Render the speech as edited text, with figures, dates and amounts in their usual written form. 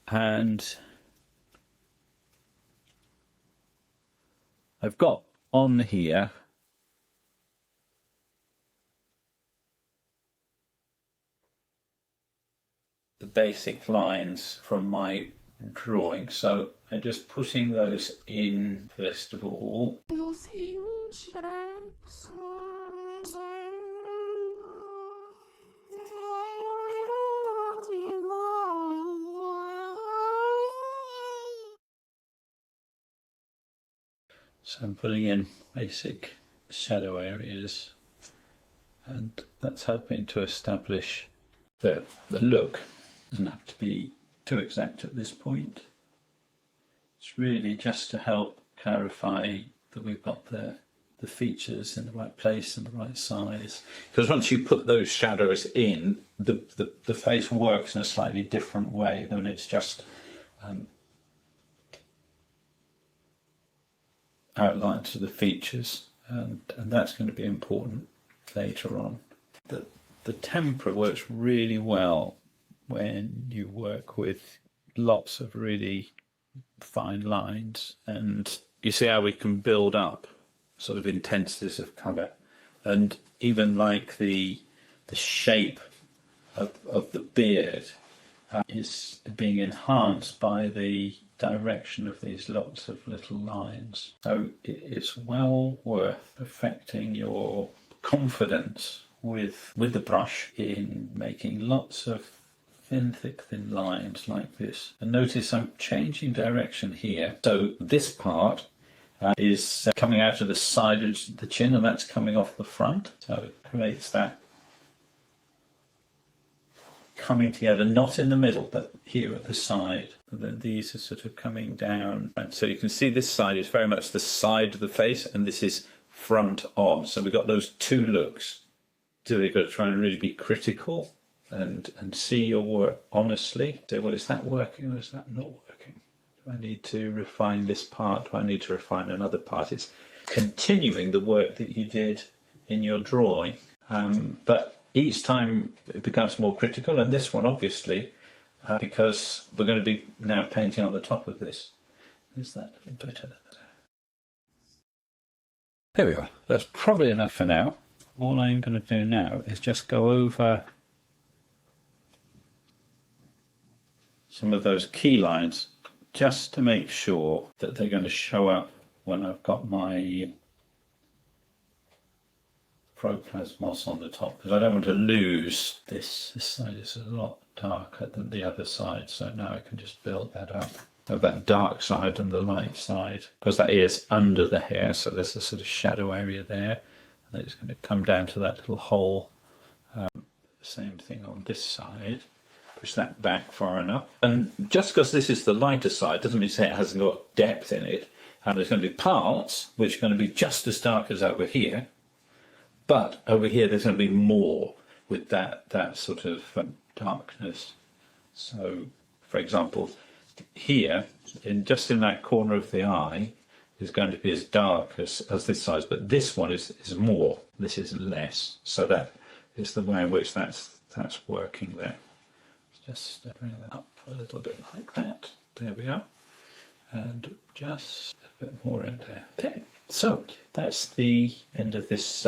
And I've got on here the basic lines from my drawing, so I'm just putting those in first of all. So I'm putting in basic shadow areas, and that's helping to establish the look. Doesn't have to be too exact at this point. It's really just to help clarify that we've got the features in the right place and the right size. Because once you put those shadows in, the face works in a slightly different way than it's just outlines of the features, and that's going to be important later on. The tempera works really well when you work with lots of really fine lines, and you see how we can build up sort of intensities of colour, and even like the shape of the beard is being enhanced by the direction of these lots of little lines. So it's well worth perfecting your confidence with the brush in making lots of thick lines like this. And notice I'm changing direction here. So this part is coming out of the side of the chin, and that's coming off the front. So it creates that coming together, not in the middle, but here at the side. And then these are sort of coming down. And so you can see this side is very much the side of the face, and this is front on. So we've got those two looks. So you've got to try and really be critical and see your work honestly. So, well, is that working or is that not working? Do I need to refine this part? Do I need to refine another part? It's continuing the work that you did in your drawing. But each time it becomes more critical, and this one obviously, because we're going to be now painting on the top of this. Is that a little better? There we are. That's probably enough for now. All I'm going to do now is just go over some of those key lines just to make sure that they're going to show up when I've got my Proplasmos on the top, because I don't want to lose this. This side is a lot darker than the other side, so now I can just build that up of that dark side and the light side, because that is under the hair, so there's a sort of shadow area there, and it's going to come down to that little hole. Same thing on this side. Push that back far enough, and just because this is the lighter side doesn't mean to say it hasn't got depth in it. And there's going to be parts which are going to be just as dark as over here, but over here there's going to be more with that sort of darkness. So, for example, here, just in that corner of the eye, is going to be as dark as this side, but this one is more. This is less. So that is the way in which that's working there. Just bring that up a little bit like that. There we are. And just a bit more in there. Okay. So that's the end of this